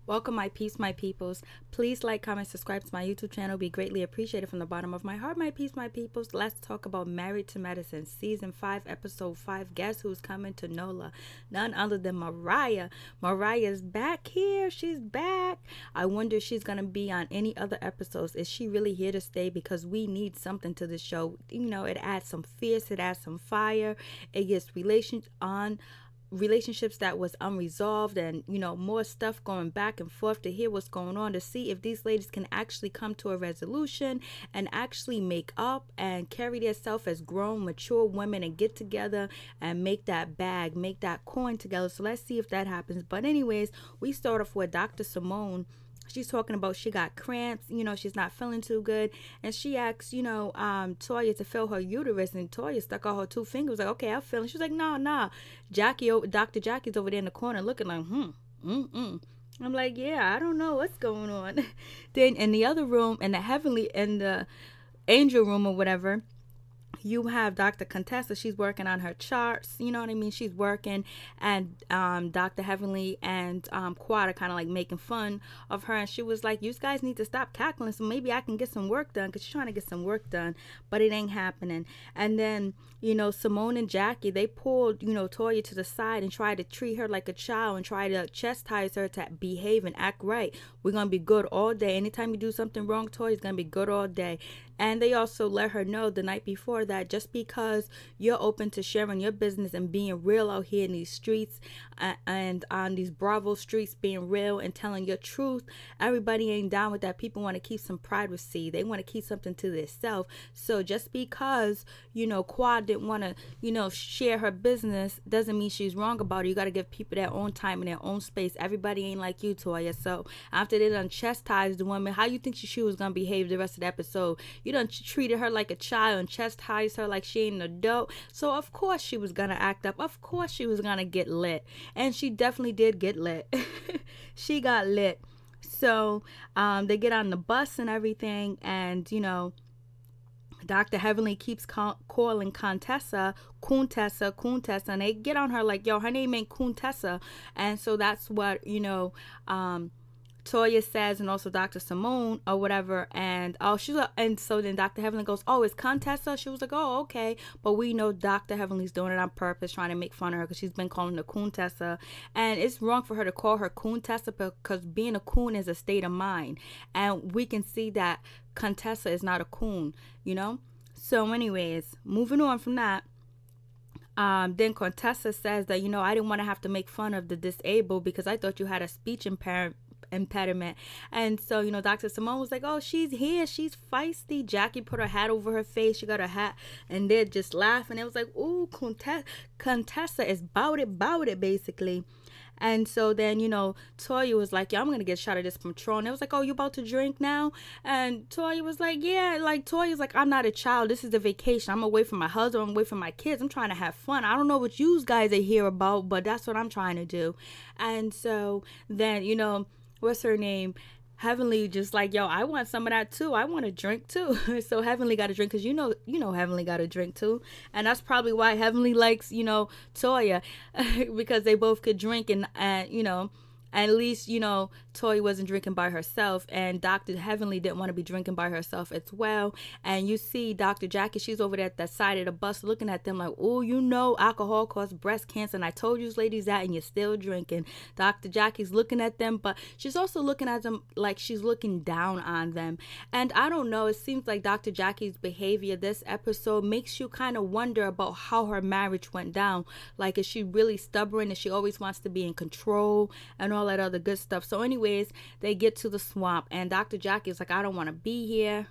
Welcome, my peeps, my peoples. Please like, comment, subscribe to my YouTube channel. Be greatly appreciated from the bottom of my heart, my peeps, my peoples. Let's talk about Married to Medicine, Season 5, Episode 5. Guess who's coming to NOLA? None other than Mariah. Mariah's back here. She's back. I wonder if she's going to be on any other episodes. Is she really here to stay? Because we need something to the show. You know, it adds some fierce, it adds some fire. It gets relationships that was unresolved, and you know, more stuff going back and forth to hear what's going on, to see if these ladies can actually come to a resolution and actually make up and carry themselves as grown, mature women and get together and make that bag, make that coin together. So let's see if that happens. But anyways, we start off with Dr. Simone. She's talking about she got cramps, you know, she's not feeling too good. And she asks, you know, Toya to feel her uterus. And Toya stuck out her 2 fingers, like, okay, I'm feeling. She's like, nah. Dr. Jackie's over there in the corner looking like, I'm like, yeah, I don't know what's going on. Then in the other room, in the angel room or whatever, you have Dr. Contessa. She's working on her charts, you know what I mean? She's working, and Dr. Heavenly and Quad are kind of like making fun of her, and she was like, you guys need to stop cackling so maybe I can get some work done, because she's trying to get some work done, but it ain't happening. And then, you know, Simone and Jackie, they pulled, you know, Toya to the side and tried to treat her like a child and try to chastise her to behave and act right. We're going to be good all day. Anytime you do something wrong, Toya's going to be good all day. And they also let her know the night before that just because you're open to sharing your business and being real out here in these streets and on these Bravo streets, being real and telling your truth, everybody ain't down with that. People want to keep some privacy. They want to keep something to themselves. So just because, you know, Quad didn't want to, you know, share her business doesn't mean she's wrong about it. You got to give people their own time and their own space. Everybody ain't like you, Toya. So after they done chastised the woman, how you think she was going to behave the rest of the episode? You done treated her like a child and chastised her like she ain't an adult. So of course she was gonna act up. Of course she was gonna get lit. And she definitely did get lit. She got lit. So they get on the bus and everything, and you know, Dr. Heavenly keeps calling Contessa, Kuntessa, and they get on her like, yo, her name ain't Kuntessa. And so that's what, you know, Toya says, and also Dr. Simone or whatever, and so then Dr. Heavenly goes, oh, it's Contessa. She was like, oh, okay, but we know Dr. Heavenly's doing it on purpose, trying to make fun of her because she's been calling her Contessa, and it's wrong for her to call her Contessa because being a coon is a state of mind, and we can see that Contessa is not a coon, you know. So anyways, moving on from that. Then Contessa says that, you know, I didn't want to have to make fun of the disabled because I thought you had a speech impediment. And so, you know, Dr. Simone was like, oh, she's here, she's feisty. Jackie put her hat over her face, she got her hat, and they're just laughing. It was like, ooh, Contessa is bout it basically. And so then, you know, Toya was like, yeah, I'm gonna get a shot of this Patron. It was like, oh, you about to drink now? And Toya was like, yeah. Like, Toya's like, I'm not a child, this is a vacation. I'm away from my husband, I'm away from my kids, I'm trying to have fun. I don't know what you guys are here about, but that's what I'm trying to do. And so then, you know, what's her name? Heavenly just like, yo, I want some of that too. I want to drink too. So Heavenly got a drink because you know Heavenly got a drink too, and that's probably why Heavenly likes, you know, Toya, because they both could drink, and you know, at least, you know, Toya wasn't drinking by herself, and Dr. Heavenly didn't want to be drinking by herself as well. And you see Dr. Jackie, she's over there at the side of the bus looking at them like, oh, you know, alcohol causes breast cancer, and I told you ladies that, and you're still drinking. Dr. Jackie's looking at them, but she's also looking at them like she's looking down on them. And I don't know, it seems like Dr. Jackie's behavior this episode makes you kind of wonder about how her marriage went down. Like, is she really stubborn? Is she always wants to be in control and all that other good stuff? So anyways, they get to the swamp, and Dr. Jackie is like, I don't want to be here,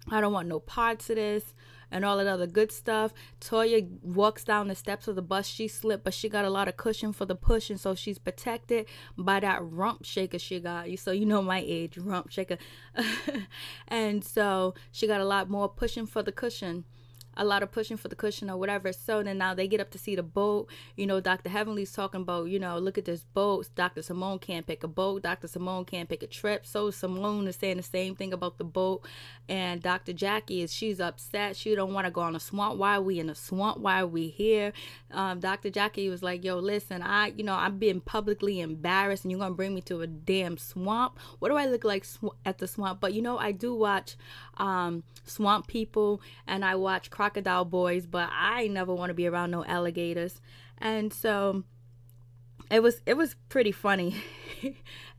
I don't want no parts of this, and all that other good stuff. Toya walks down the steps of the bus. She slipped, but she got a lot of cushion for the push, and so she's protected by that rump shaker she got. So you know my age, rump shaker. And so she got a lot more pushing for the cushion. a lot of pushing for the cushion or whatever. So then now they get up to see the boat. Dr. Heavenly's talking about, look at this boat. Dr. Simone can't pick a boat. Dr. Simone can't pick a trip. So Simone is saying the same thing about the boat. And Dr. Jackie she's upset. She don't want to go on a swamp. Why are we in a swamp? Why are we here? Dr. Jackie was like, yo, listen, I'm being publicly embarrassed and you're going to bring me to a damn swamp. What do I look like at the swamp? But, I do watch Swamp People and I watch Crocodile Boys, but I never want to be around no alligators. And so it was pretty funny.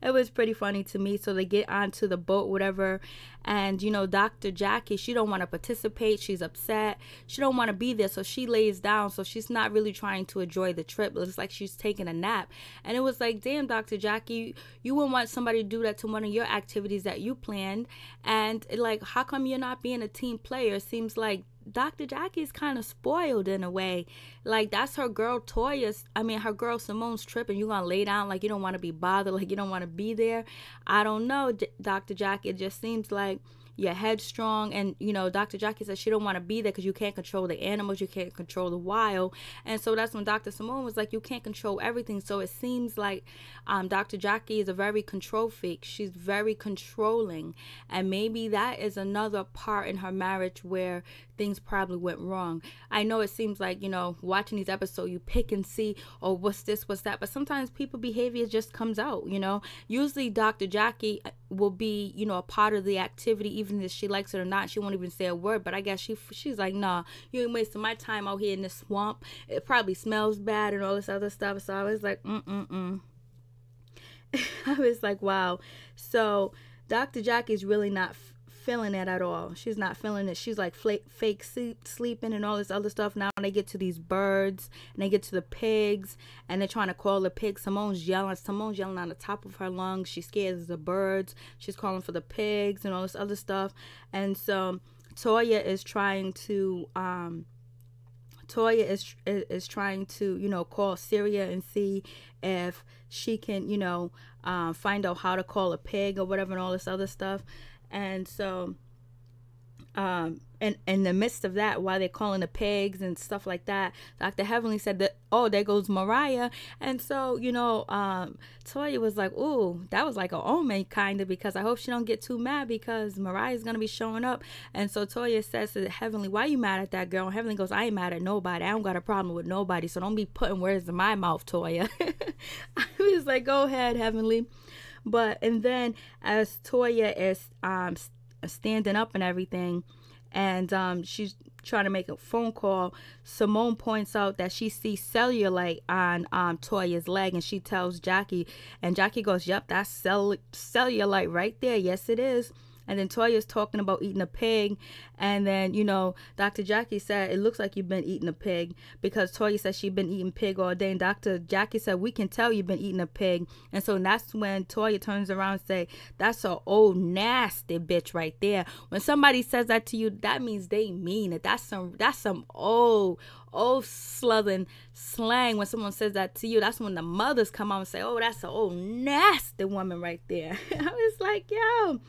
It was pretty funny to me. So they get onto the boat, whatever, and Dr. Jackie, she don't want to participate. She's upset. She don't want to be there, so she lays down. So she's not really trying to enjoy the trip. It looks like she's taking a nap. And it was like, damn, Dr. Jackie, you wouldn't want somebody to do that to one of your activities that you planned. And like, how come you're not being a team player? It seems like Dr. Jackie's kind of spoiled in a way. Like, that's her girl her girl Simone's trip, and you're gonna lay down like you don't want to be bothered, like you don't want to be there. I don't know, Dr. Jackie. It just seems like you're headstrong, and Dr. Jackie says she don't want to be there because you can't control the animals, you can't control the wild. And so that's when Dr. Simone was like, you can't control everything. So it seems like Dr. Jackie is a very control freak. She's very controlling, and maybe that is another part in her marriage where things probably went wrong. I know it seems like, watching these episodes, you pick and see, oh, what's this, what's that, but sometimes people behavior just comes out. Usually Dr. Jackie will be, a part of the activity, even if she likes it or not. She won't even say a word, but I guess she's like, nah, you ain't wasting my time out here in this swamp. It probably smells bad and all this other stuff. So I was like, I was like, wow. So Dr. Jackie's really not feeling it at all. She's not feeling it. She's like fake sleeping and all this other stuff. Now they get to these birds and they get to the pigs and they're trying to call the pigs. Simone's yelling on the top of her lungs. She's scared of the birds. She's calling for the pigs and all this other stuff. And so Toya is trying to call Syria and see if she can find out how to call a pig or whatever and all this other stuff. And so in the midst of that, while they're calling the pigs and stuff like that, Dr. Heavenly said that, oh, there goes Mariah. And so Toya was like, ooh, that was like an omen kind of, because I hope she don't get too mad because Mariah's gonna be showing up. And so Toya says to Heavenly, why you mad at that girl? And Heavenly goes, I ain't mad at nobody. I don't got a problem with nobody, so don't be putting words in my mouth, Toya. I was like, go ahead, Heavenly. And then as Toya is standing up and everything, and she's trying to make a phone call, Simone points out that she sees cellulite on Toya's leg, and she tells Jackie, and Jackie goes, yep, that's cellulite right there. Yes, it is. And then Toya's talking about eating a pig. And then, Dr. Jackie said, it looks like you've been eating a pig, because Toya said she'd been eating pig all day. And Dr. Jackie said, we can tell you've been eating a pig. And so that's when Toya turns around and say, that's an old nasty bitch right there. When somebody says that to you, that means they mean it. That's some old Southern slang. When someone says that to you, that's when the mothers come out and say, oh, that's an old nasty woman right there. I was like, yo,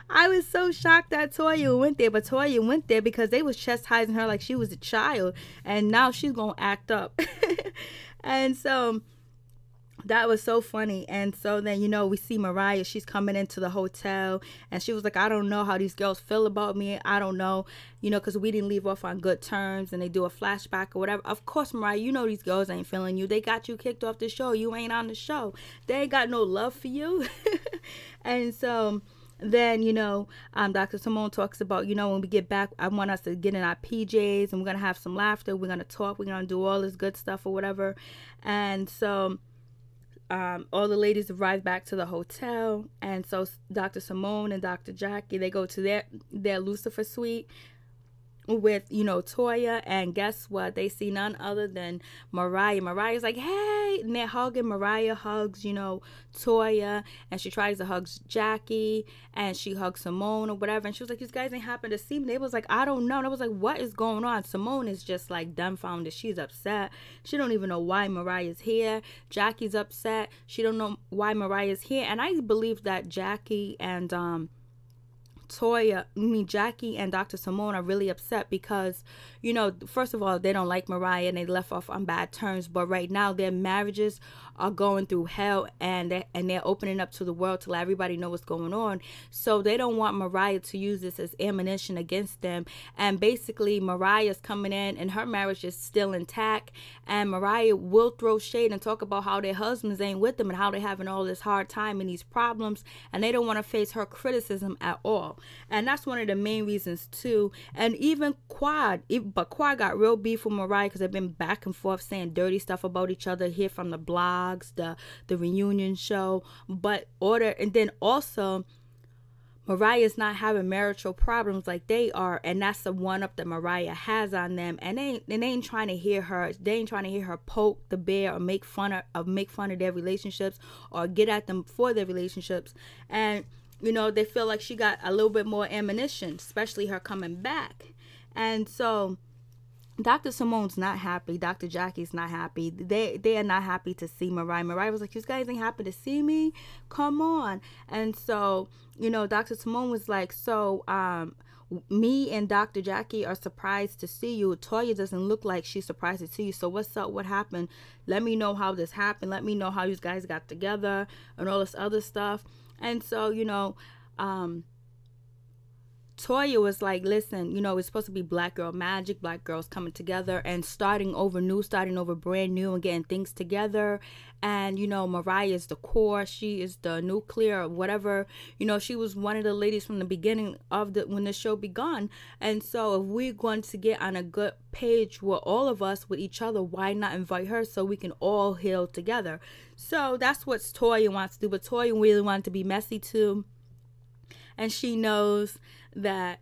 I was so shocked that Toya went there, but Toya went there because they was chastising her like she was a child, and now she's gonna act up. And so that was so funny. And so then, we see Mariah, she's coming into the hotel, and she was like, I don't know how these girls feel about me. I don't know, because we didn't leave off on good terms, and they do a flashback or whatever. Of course, Mariah, these girls ain't feeling you. They got you kicked off the show. You ain't on the show. They ain't got no love for you. And so then, Dr. Simone talks about, when we get back, I want us to get in our PJs, and we're going to have some laughter. We're going to talk. We're going to do all this good stuff or whatever. And so all the ladies arrive back to the hotel. And so Dr. Simone and Dr. Jackie, they go to their Lucifer suite with Toya, and guess what? They see none other than Mariah. Mariah's like, hey, and they're hugging. Mariah hugs Toya, and she tries to hug Jackie, and she hugs Simone or whatever, and she was like, these guys ain't happen to see me. They was like, I don't know. And I was like, what is going on? Simone is just like dumbfounded. She's upset. She don't even know why Mariah's here. Jackie's upset. She don't know why Mariah's here. And I believe that Jackie and Jackie and Dr. Simone are really upset because, first of all, they don't like Mariah and they left off on bad terms. But right now, their marriages are going through hell, and they're opening up to the world to let everybody know what's going on. So they don't want Mariah to use this as ammunition against them. And basically, Mariah's coming in and her marriage is still intact. And Mariah will throw shade and talk about how their husbands ain't with them and how they're having all this hard time and these problems. And they don't want to face her criticism at all. And that's one of the main reasons too. And even Quad got real beef with Mariah because they've been back and forth saying dirty stuff about each other here from the blogs, the reunion show. And then also Mariah's not having marital problems like they are, and that's the one up that Mariah has on them. And they ain't trying to hear her. They ain't trying to hear her poke the bear or make fun of their relationships or get at them for their relationships. And they feel like she got a little bit more ammunition, especially her coming back. And so Dr. Simone's not happy. Dr. Jackie's not happy. They are not happy to see Mariah. Mariah was like, you guys ain't happy to see me? Come on. And so, Dr. Simone was like, so me and Dr. Jackie are surprised to see you. Toya doesn't look like she's surprised to see you. So what's up? What happened? Let me know how this happened. Let me know how you guys got together and all this other stuff. And so, Toya was like, listen, it's supposed to be Black girl magic, Black girls coming together and starting over brand new and getting things together. And, Mariah is the core. She is the nuclear or whatever. She was one of the ladies from the beginning of when the show begun. And so if we're going to get on a good page with all of us, with each other, why not invite her so we can all heal together? So that's what Toya wants to do. But Toya really wanted to be messy too. And she knows that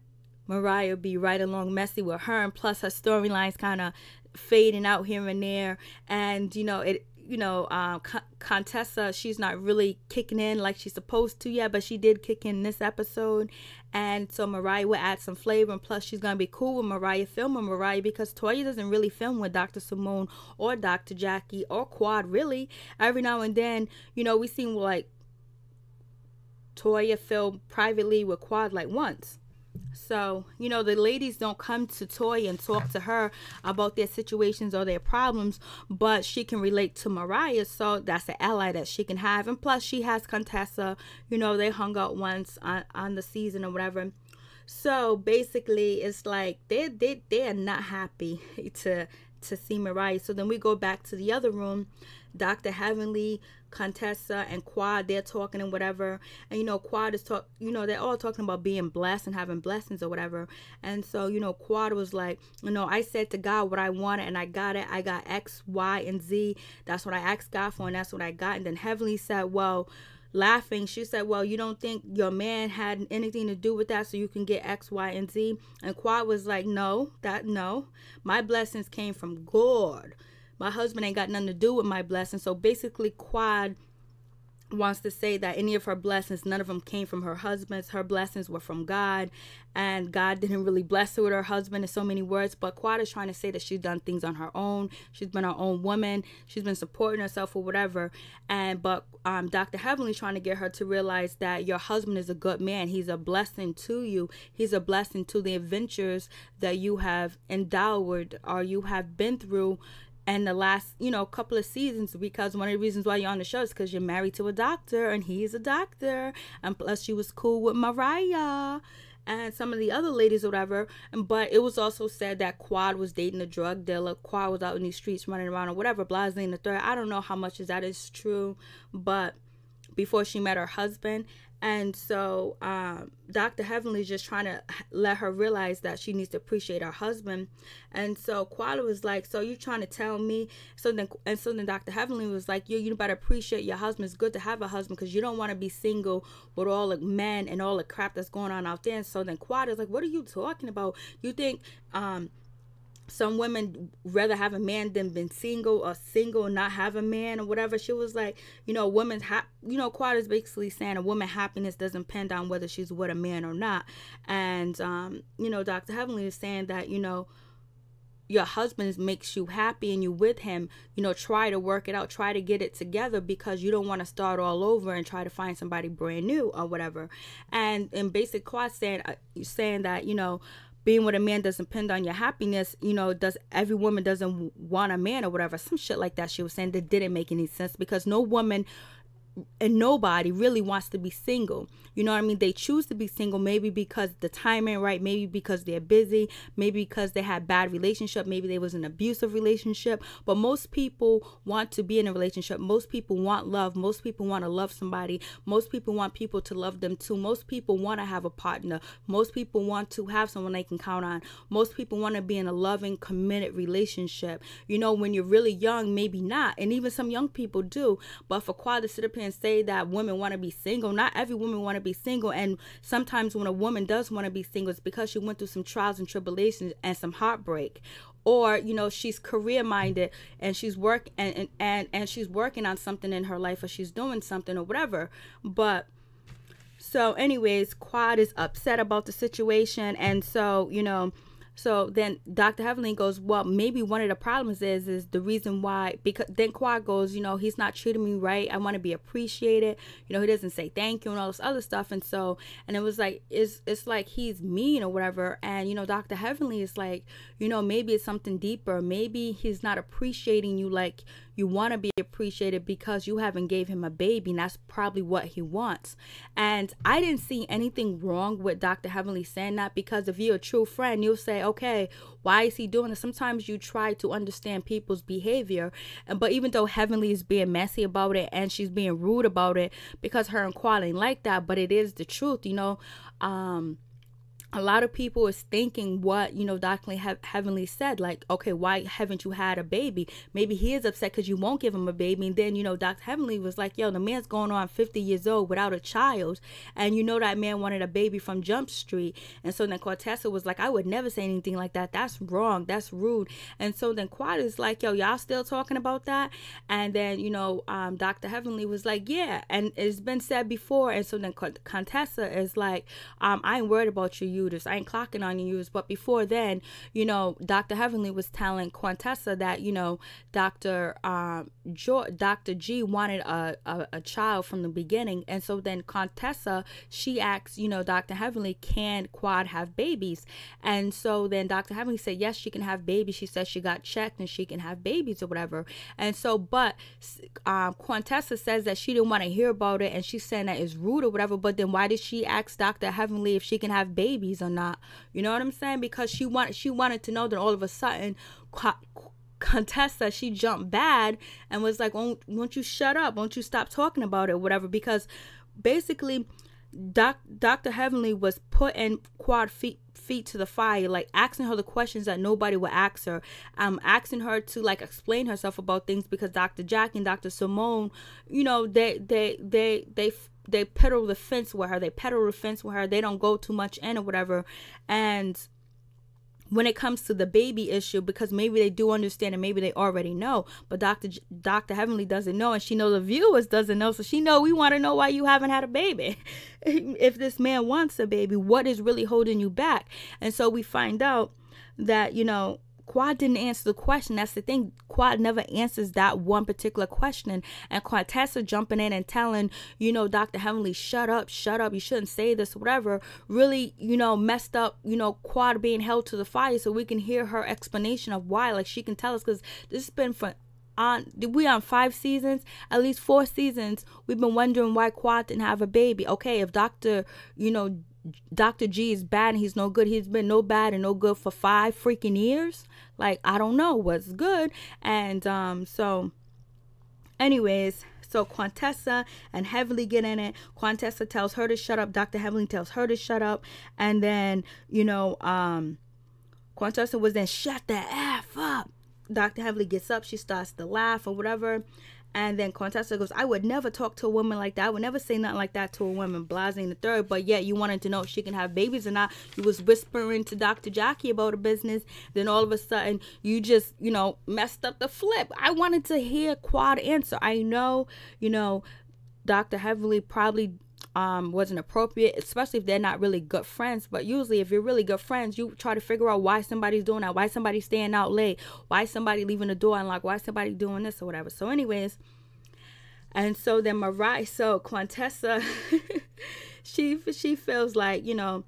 Mariah will be right along messy with her, and plus her storylines kind of fading out here and there. And Contessa, she's not really kicking in like she's supposed to yet, but she did kick in this episode. And so Mariah will add some flavor, and plus she's gonna be cool with Mariah, filming Mariah, because Toya doesn't really film with Dr. Simone or Dr. Jackie or Quad really. Every now and then, we seen like Toya filmed privately with Quad like once. So, the ladies don't come to Toya and talk to her about their situations or their problems, but she can relate to Mariah, so that's an ally that she can have. And plus she has Contessa, they hung out once on the season or whatever. So basically it's like they are not happy to see Mariah. So then we go back to the other room. Dr. Heavenly, Contessa, and Quad, they're talking and whatever. And Quad is they're all talking about being blessed and having blessings or whatever. And so Quad was like, I said to God what I wanted and I got it. I got X, Y, and Z. That's what I asked God for, and that's what I got. And then Heavenly said, well, laughing, she said, well, you don't think your man had anything to do with that so you can get X, Y, and Z? And Quad was like, no. My blessings came from God. My husband ain't got nothing to do with my blessings. So basically Quad wants to say that any of her blessings, none of them came from her husband's. Her blessings were from God, and God didn't really bless her with her husband in so many words. But Quad is trying to say that she's done things on her own. She's been her own woman. She's been supporting herself or whatever. But Dr. Heavenly trying to get her to realize that your husband is a good man. He's a blessing to you. He's a blessing to the adventures that you have endured or you have been through and the last, couple of seasons, because one of the reasons why you're on the show is because you're married to a doctor and he's a doctor. And plus she was cool with Mariah and some of the other ladies or whatever. But it was also said that Quad was dating a drug dealer. Quad was out in these streets running around or whatever, blase and the third. I don't know how much of that is true, but before she met her husband. And so Dr. Heavenly is just trying to let her realize that she needs to appreciate her husband. And so Quad was like, so you trying to tell me? So then Dr. Heavenly was like, you better appreciate your husband. It's good to have a husband because you don't want to be single with all the men and all the crap that's going on out there. And so then Quad is like, what are you talking about? You think some women rather have a man than been single, or single and not have a man or whatever? She was like, women's Quad is basically saying a woman's happiness doesn't depend on whether she's with a man or not. And Dr. Heavenly is saying that your husband makes you happy and you with him, you know, try to work it out, try to get it together, because you don't want to start all over and try to find somebody brand new or whatever. And in basic Quad saying that, you know, being with a man doesn't depend on your happiness, you know, every woman doesn't want a man or whatever, some shit like that she was saying that didn't make any sense, because no woman and nobody really wants to be single. You know what I mean? They choose to be single, maybe because the time ain't right, maybe because they're busy, maybe because they had bad relationship, maybe they was an abusive relationship. But most people want to be in a relationship. Most people want love. Most people want to love somebody. Most people want people to love them too. Most people want to have a partner. Most people want to have someone they can count on. Most people want to be in a loving, committed relationship. You know, when you're really young, maybe not. And even some young people do. But for Quad to sit up here and say that women want to be single, not every woman want to be single. And sometimes when a woman does want to be single, it's because she went through some trials and tribulations and some heartbreak, or you know, she's career minded and she's and she's working on something in her life, or she's doing something or whatever. But so anyways, Quad is upset about the situation. And so, you know, so then Dr. Heavenly goes, well, maybe one of the problems is the reason why, because then Quad goes, you know, he's not treating me right. I want to be appreciated. You know, he doesn't say thank you and all this other stuff. And so, and it was like, it's like he's mean or whatever. And, you know, Dr. Heavenly is like, you know, maybe it's something deeper. Maybe he's not appreciating you like you want to be appreciated because you haven't gave him a baby, and that's probably what he wants. And I didn't see anything wrong with Dr. Heavenly saying that, because if you're a true friend, you'll say, okay, why is he doing this? Sometimes you try to understand people's behavior, but even though Heavenly is being messy about it and she's being rude about it, because her and Quad ain't like that, but it is the truth, you know. A lot of people is thinking what, you know, Dr. Heavenly said, like, okay, why haven't you had a baby? Maybe he is upset because you won't give him a baby. And then, you know, Dr. Heavenly was like, yo, the man's going on 50 years old without a child. And you know that man wanted a baby from Jump Street. And so then Cortessa was like, I would never say anything like that. That's wrong. That's rude. And so then Quad is like, yo, y'all still talking about that? And then, you know, Dr. Heavenly was like, yeah. And it's been said before. And so then Contessa is like, I ain't worried about your uterus. I ain't clocking on your uterus. But before then, you know, Dr. Heavenly was telling Quantessa that, you know, Dr. G wanted a child from the beginning. And so then Quantessa, she asked, you know, Dr. Heavenly, can Quad have babies? And so then Dr. Heavenly said, yes, she can have babies. She said she got checked and she can have babies or whatever. And so, but Quantessa says that she didn't want to hear about it, and she's saying that it's rude or whatever. But then why did she ask Dr. Heavenly if she can have babies or not? You know what I'm saying? Because she wanted to know. That all of a sudden Contessa, she jumped bad and was like, won't you shut up? Won't you stop talking about it? Whatever. Because basically Dr. Heavenly was putting Quad feet to the fire, like asking her the questions that nobody would ask her, asking her to like explain herself about things, because Dr. Jackie and Dr. Simone, you know, they pedal the fence with her. They don't go too much in or whatever. And when it comes to the baby issue, because maybe they do understand and maybe they already know, but Dr. Heavenly doesn't know, and she knows the viewers doesn't know. So she know we want to know why you haven't had a baby. If this man wants a baby, what is really holding you back? And so we find out that, you know, Quad didn't answer the question. That's the thing. Quad never answers that one particular question. And Quintessa jumping in and telling, you know, Dr. Heavenly, shut up, you shouldn't say this, whatever, really, you know, messed up, you know, Quad being held to the fire, so we can hear her explanation of why. Like, she can tell us, because this has been we on 5 seasons, at least 4 seasons, we've been wondering why Quad didn't have a baby. Okay, if Dr. G is bad and he's no good, he's been no bad and no good for 5 freaking years. Like, I don't know what's good. And so anyways, so Quantessa and Heavenly get in it. Quantessa tells her to shut up. Dr. Heavenly tells her to shut up. And then, you know, Quantessa was then, shut the F up. Dr. Heavenly gets up. She starts to laugh or whatever. And then Contessa goes, I would never talk to a woman like that. I would never say nothing like that to a woman, blasting the third. But yet you wanted to know if she can have babies or not. You was whispering to Dr. Jackie about a business. Then all of a sudden you just, you know, messed up the flip. I wanted to hear Quad answer. I know, you know, Dr. Heavenly probably wasn't appropriate, especially if they're not really good friends. But usually if you're really good friends, you try to figure out why somebody's doing that, why somebody's staying out late, why somebody leaving the door unlocked, why somebody doing this or whatever. So anyways, and so then Mariah, so Quintessa, she feels like, you know,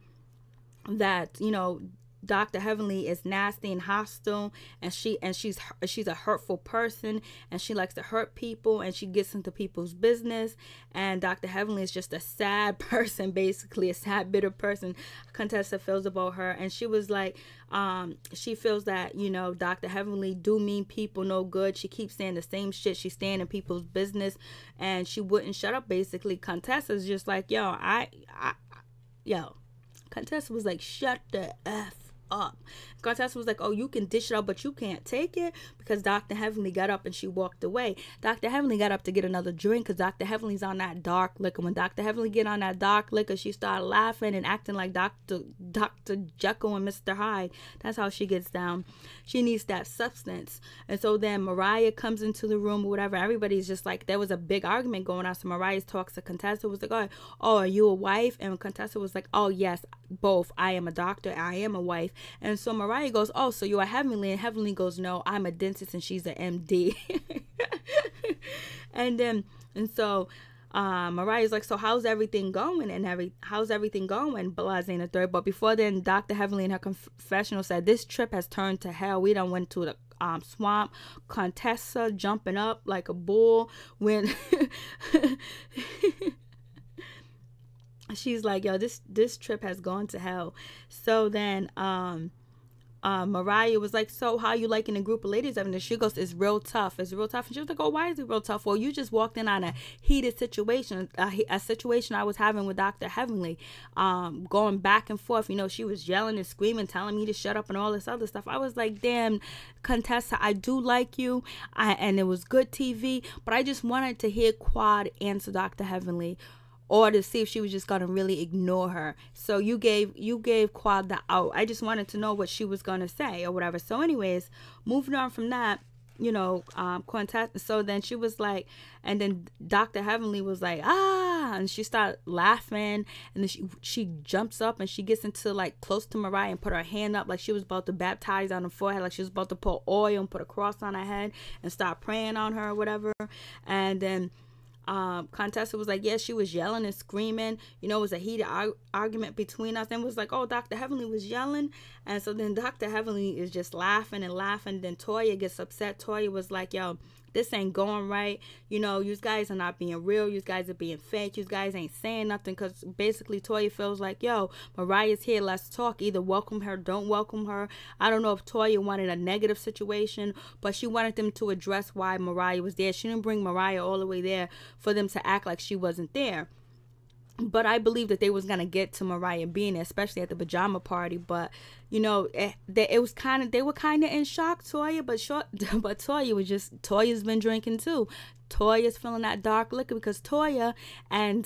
that, you know, Dr. Heavenly is nasty and hostile, and she's a hurtful person, and she likes to hurt people, and she gets into people's business. And Dr. Heavenly is just a sad person, basically a sad, bitter person. Contessa feels about her, and she was like, she feels that, you know, Dr. Heavenly do mean people no good. She keeps saying the same shit. She's staying in people's business, and she wouldn't shut up. Basically, Contessa's just like, yo, Contessa was like, shut the F up. Contessa was like, oh, you can dish it out, but you can't take it, because Dr. Heavenly got up and she walked away. Dr. Heavenly got up to get another drink because Dr. Heavenly's on that dark liquor. When Dr. Heavenly get on that dark liquor, she started laughing and acting like Dr. Jekyll and Mr. Hyde. That's how she gets down. She needs that substance. And so then Mariah comes into the room or whatever. Everybody's just like, there was a big argument going on. So Mariah talks to Contessa, was like, oh, are you a wife? And Contessa was like, oh, yes, both. I am a doctor. I am a wife. And so Mariah goes, oh, so you're a Heavenly? And Heavenly goes, no, I'm a dentist and she's an MD. and so Mariah's like, so how's everything going? And how's everything going? Blase and the third. But before then, Dr. Heavenly in her confessional said, this trip has turned to hell. We done went to the swamp. Contessa jumping up like a bull when she's like, yo, this trip has gone to hell. So then Mariah was like, so how you liking a group of ladies? And she goes, it's real tough. It's real tough. And she was like, oh, why is it real tough? Well, you just walked in on a heated situation, a situation I was having with Dr. Heavenly, going back and forth. You know, she was yelling and screaming, telling me to shut up and all this other stuff. I was like, damn, Contessa, I do like you. And it was good TV, but I just wanted to hear Quad answer Dr. Heavenly, or to see if she was just gonna really ignore her. So you gave Quad the out. I just wanted to know what she was gonna say or whatever. So anyways, moving on from that, you know, Quintessa. So then she was like, and then Dr. Heavenly was like, and she started laughing, and then she jumps up and she gets into like close to Mariah and put her hand up like she was about to baptize on her forehead, like she was about to pour oil and put a cross on her head and start praying on her or whatever. And then Contessa was like, yeah, she was yelling and screaming, you know, it was a heated argument between us, and was like, oh, Dr. Heavenly was yelling. And so then Dr. Heavenly is just laughing and laughing. Then Toya gets upset. Toya was like, yo, this ain't going right. You know, you guys are not being real. You guys are being fake. You guys ain't saying nothing, because basically Toya feels like, yo, Mariah's here. Let's talk. Either welcome her, don't welcome her. I don't know if Toya wanted a negative situation, but she wanted them to address why Mariah was there. She didn't bring Mariah all the way there for them to act like she wasn't there. But I believe that they was gonna get to Mariah being there, especially at the pajama party. But you know, they were kind of in shock, Toya. But Toya's been drinking too. Toya's feeling that dark liquor, because Toya and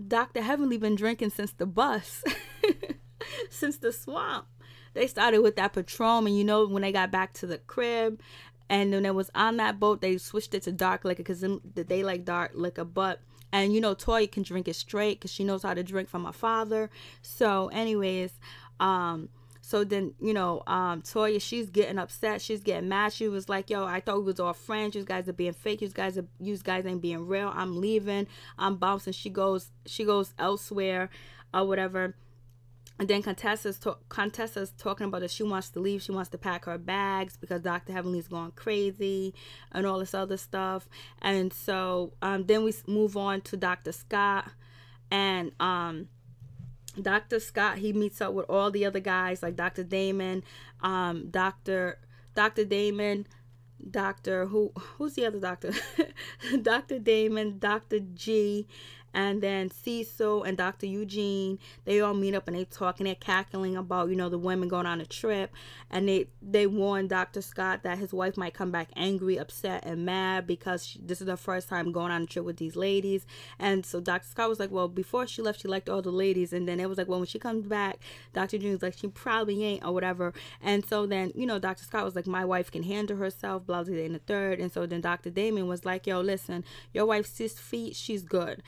Dr. Heavenly been drinking since the bus, since the swamp. They started with that Patron, and you know, when they got back to the crib, and then it was on that boat, they switched it to dark liquor because they like dark liquor. And you know, Toya can drink it straight because she knows how to drink from her father. So anyways, so then, you know, Toya, she's getting upset. She's getting mad. She was like, yo, I thought we was all friends. You guys are being fake. You guys ain't being real. I'm leaving. I'm bouncing. She goes elsewhere or whatever. And then Contessa's talking about that she wants to leave. She wants to pack her bags because Dr. Heavenly's going crazy and all this other stuff. And so then we move on to Dr. Scott. And Dr. Scott, he meets up with all the other guys, like Dr. Damon, Dr. Damon, who's the other doctor? Dr. Damon, Dr. G, and then Cecil and Dr. Eugene. They all meet up and they talk and they're cackling about, you know, the women going on a trip. And they warn Dr. Scott that his wife might come back angry, upset, and mad because this is her first time going on a trip with these ladies. And so Dr. Scott was like, well, before she left, she liked all the ladies. And then it was like, well, when she comes back, Dr. Eugene was like, she probably ain't or whatever. And so then, you know, Dr. Scott was like, my wife can handle herself, blah, blah, blah, in the third. And so then Dr. Damon was like, yo, listen, your wife's 6 feet, she's good.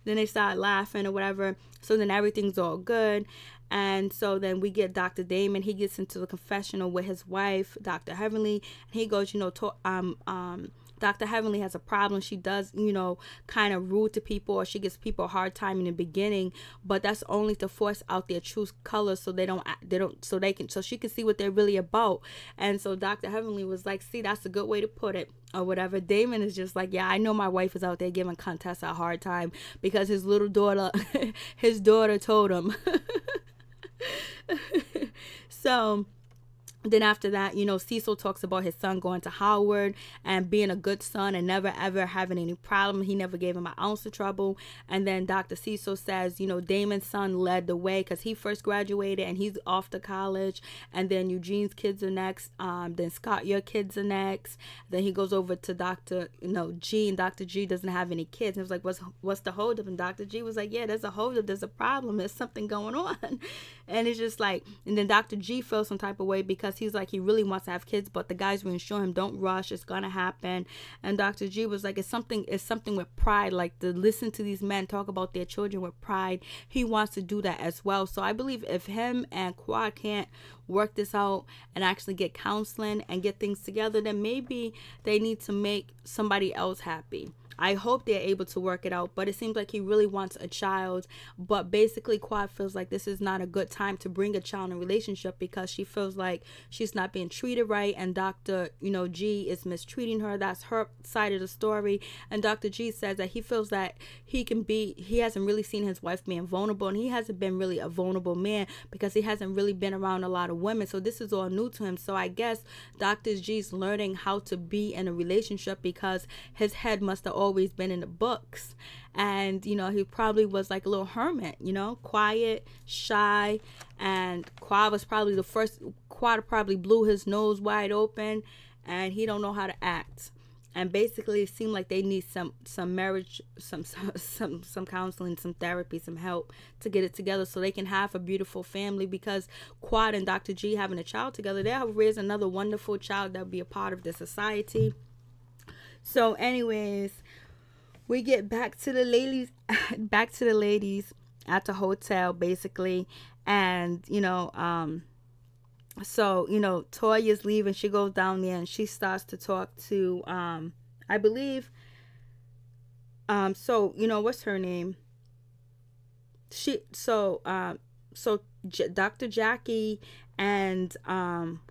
Then they start laughing or whatever. So then everything's all good. And so then we get Dr. Damon. He gets into the confessional with his wife, Dr. Heavenly. And he goes, Dr. Heavenly has a problem. She does, kind of rude to people, or she gives people a hard time in the beginning, but that's only to force out their true colors so so she can see what they're really about. And so Dr. Heavenly was like, see, that's a good way to put it, or whatever. Damon is just like, yeah, I know my wife is out there giving Contessa a hard time because his little daughter, his daughter told him. So then after that, Cecil talks about his son going to Howard and being a good son and never ever having any problem. He never gave him an ounce of trouble. And then Dr. Cecil says, Damon's son led the way because he first graduated and he's off to college. And then Eugene's kids are next. Then Scott, your kids are next. Then he goes over to Dr. G, and Dr. G doesn't have any kids. And it was like, what's the holdup? And Dr. G was like, yeah, there's a holdup. There's a problem. There's something going on. And it's just like, and then Dr. G feels some type of way because he's like, he really wants to have kids, but the guys reassure him, don't rush, it's gonna happen. And Dr. G was like, it's something with pride, like to listen to these men talk about their children with pride. He wants to do that as well. So I believe if him and Quad can't work this out and actually get counseling and get things together, then maybe they need to make somebody else happy. I hope they're able to work it out, but it seems like he really wants a child. But basically, Quad feels like this is not a good time to bring a child in a relationship because she feels like she's not being treated right, and Dr. G is mistreating her. That's her side of the story. And Dr. G says that he feels that he hasn't really seen his wife being vulnerable, and he hasn't been really a vulnerable man because he hasn't really been around a lot of women. So this is all new to him. So I guess Dr. G's learning how to be in a relationship because his head must have always been in the books, and he probably was like a little hermit, quiet, shy, and Quad was probably the first. Quad probably blew his nose wide open, and he don't know how to act. And basically it seemed like they need some marriage, some counseling, some therapy, some help to get it together so they can have a beautiful family, because Quad and Dr. G having a child together, they'll raise another wonderful child that'll be a part of the society. So anyways, we get back to the ladies at the hotel, basically. And, so, Toya's leaving. She goes down there and she starts to talk to, I believe, what's her name? Dr. Jackie and,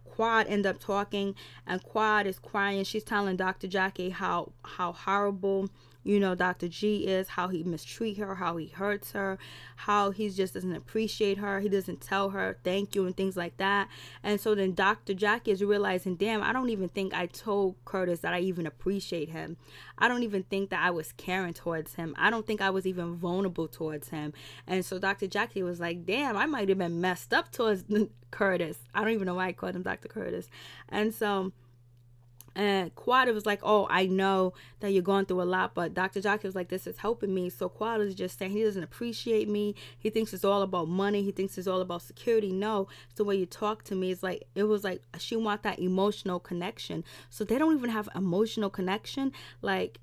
Quad end up talking, and Quad is crying. She's telling Dr. Jackie how horrible Dr. G is, how he mistreats her, how he hurts her, how he just doesn't appreciate her, he doesn't tell her thank you and things like that. And so then Dr. Jackie is realizing, damn, I don't even think I told Curtis that I even appreciate him. I don't even think that I was caring towards him. I don't think I was even vulnerable towards him. And so Dr. Jackie was like, damn, I might have been messed up towards Curtis. I don't even know why I called him Dr. Curtis. And so and Quad was like, oh, I know that you're going through a lot, but Dr. Jackie was like, this is helping me. So Quad is just saying he doesn't appreciate me. He thinks it's all about money. He thinks it's all about security. No, it's the way you talk to me. It was like she wants that emotional connection. So they don't even have emotional connection. Like,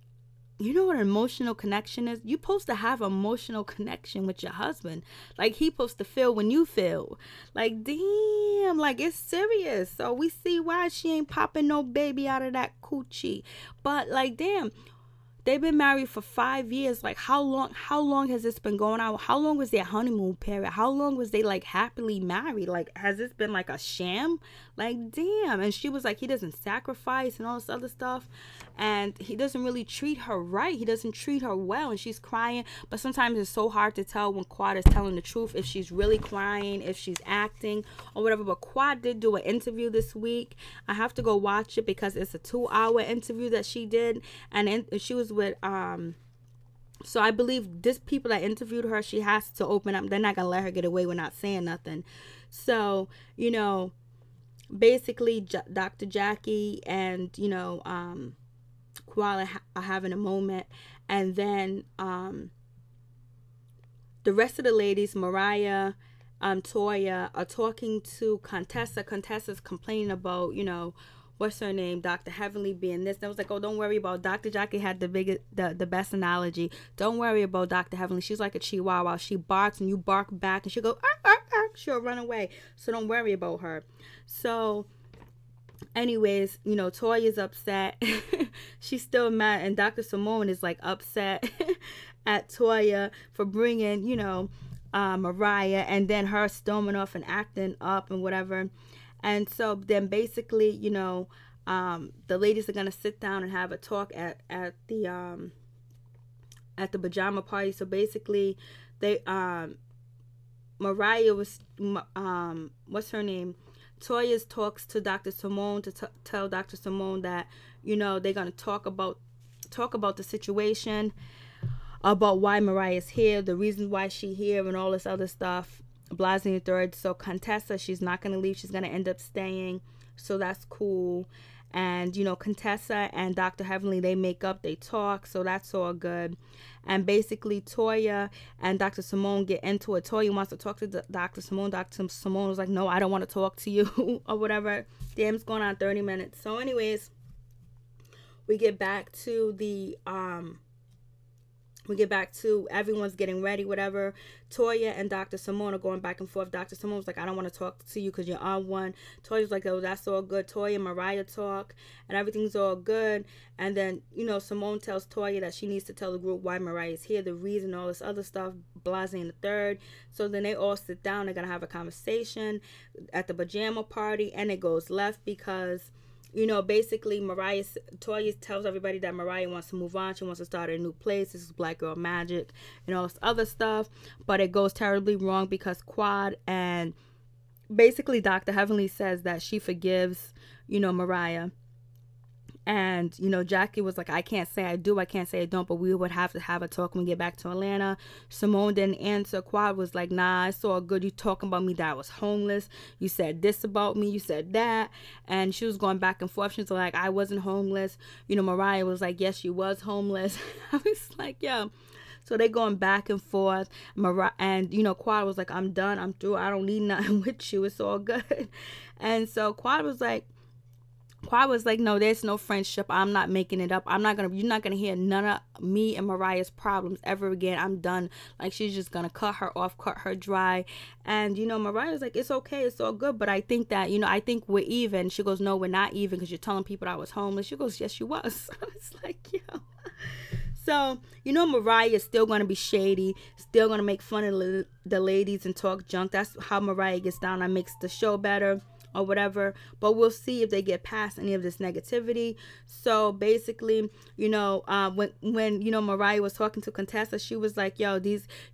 you know what an emotional connection is? You're supposed to have an emotional connection with your husband. Like, he's supposed to feel when you feel. Like, damn, like, it's serious. So we see why she ain't popping no baby out of that coochie. But, like, damn, they've been married for 5 years. Like, how long has this been going on? How long was their honeymoon period? How long was they, like, happily married? Like, has this been, like, a sham? Like, damn. And she was like, he doesn't sacrifice and all this other stuff. And he doesn't really treat her right. He doesn't treat her well. And she's crying. But sometimes it's so hard to tell when Quad is telling the truth, if she's really crying, if she's acting or whatever. But Quad did do an interview this week. I have to go watch it because it's a 2-hour interview that she did. And she was with, so I believe this people that interviewed her, she has to open up. They're not going to let her get away with not saying nothing. So, basically Dr. Jackie and, Koala are having a moment, and then the rest of the ladies, Mariah, Toya, are talking to Contessa. Contessa's complaining about, what's her name, Dr. Heavenly being this. And I was like, oh, don't worry about Dr. Jackie had the best analogy. Don't worry about Dr. Heavenly. She's like a chihuahua. She barks and you bark back and she'll go, arr, arr, arr. She'll run away. So don't worry about her. So anyways, you know, Toya's upset. She's still mad. And Dr. Simone is like upset at Toya for bringing, you know, Mariah, and then her storming off and acting up and whatever. And so then basically, you know, the ladies are gonna sit down and have a talk at the pajama party. So basically, they Mariah was what's her name? Toya talks to Dr. Simone to tell Dr. Simone that, you know, they're gonna talk about the situation, about why Mariah's here, the reason why she's here, and all this other stuff. Blasing the third. So Contessa, she's not going to leave. She's going to end up staying. So that's cool. And, you know, Contessa and Dr. Heavenly, they make up, they talk. So that's all good. And basically, Toya and Dr. Simone get into it. Toya wants to talk to Dr. Simone. Dr. Simone was like, no, I don't want to talk to you or whatever. Damn, it's going on 30 minutes. So anyways, we get back to everyone's getting ready, whatever. Toya and Dr. Simone are going back and forth. Dr. Simone's like, I don't want to talk to you because you're on one. Toya's like, oh, that's all good. Toya and Mariah talk and everything's all good. And then, you know, Simone tells Toya that she needs to tell the group why Mariah's here, the reason, all this other stuff, blasting the third. So then they all sit down. They're going to have a conversation at the pajama party, and it goes left because, you know, basically Toya tells everybody that Mariah wants to move on. She wants to start a new place. This is Black Girl Magic and all this other stuff. But it goes terribly wrong because Quad and basically Dr. Heavenly says that she forgives, you know, Mariah. And, you know, Jackie was like, I can't say I do, I can't say I don't, but we would have to have a talk when we get back to Atlanta. Simone didn't answer. Quad was like, nah, it's all good. You talking about me that I was homeless. You said this about me. You said that. And she was going back and forth. She was like, I wasn't homeless. You know, Mariah was like, yes, you was homeless. I was like, yo. So they going back and forth. And, you know, Quad was like, I'm done. I'm through. I don't need nothing with you. It's all good. And so Quad was like, no, there's no friendship. I'm not making it up. You're not gonna hear none of me and Mariah's problems ever again. I'm done. Like, she's just gonna cut her off, cut her dry. And, you know, Mariah's like, it's okay, it's all good, but I think that, you know, I think we're even. She goes, no, we're not even because you're telling people I was homeless. She goes, yes, you was. I was like, yo. So, you know, Mariah is still going to be shady, still going to make fun of the ladies and talk junk. That's how Mariah gets down. That makes the show better or whatever. But we'll see if they get past any of this negativity. So basically, you know, when you know, Mariah was talking to Contessa, she was like, yo,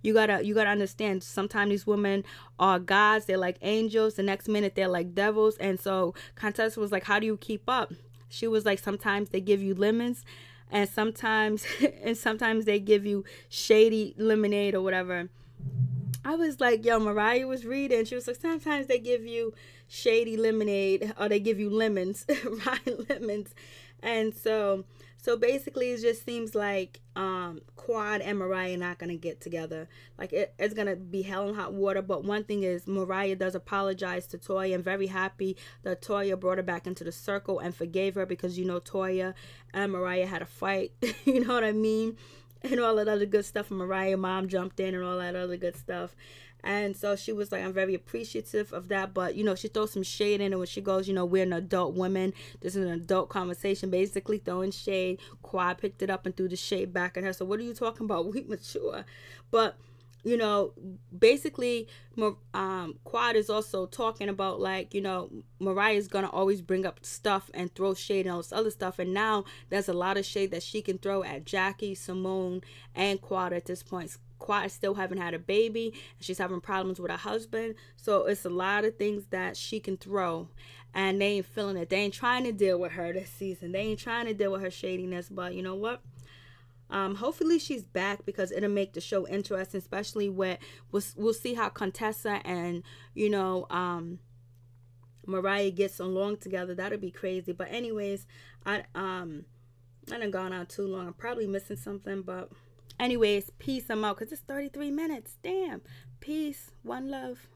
you gotta understand, sometimes these women are gods. They're like angels. The next minute they're like devils. And so Contessa was like, how do you keep up? She was like, sometimes they give you lemons, and sometimes they give you shady lemonade or whatever. I was like, yo, Mariah was reading. She was like, sometimes they give you shady lemonade, or they give you lemons, rotten lemons. And so basically it just seems like Quad and Mariah not going to get together. Like, it's going to be hell and hot water. But one thing is, Mariah does apologize to Toya. I'm very happy that Toya brought her back into the circle and forgave her, because, you know, Toya and Mariah had a fight. You know what I mean? And all that other good stuff. And Mariah's mom jumped in and all that other good stuff. And so she was like, I'm very appreciative of that. But, you know, she throws some shade in it when she goes, you know, we're an adult woman. This is an adult conversation, basically throwing shade. Quad picked it up and threw the shade back at her. So what are you talking about? We mature. But, you know, basically, Quad is also talking about, like, you know, Mariah's going to always bring up stuff and throw shade and all this other stuff. And now there's a lot of shade that she can throw at Jackie, Simone, and Quad at this point. Quad still haven't had a baby, and she's having problems with her husband. So it's a lot of things that she can throw, and they ain't feeling it. They ain't trying to deal with her this season. They ain't trying to deal with her shadiness. But you know what? Hopefully she's back, because it'll make the show interesting, especially with we'll see how Contessa and, you know, Mariah gets along together. That'll be crazy. But anyways, I done gone on too long. I'm probably missing something, but anyways, peace. I'm out because it's 33 minutes. Damn. Peace. One love.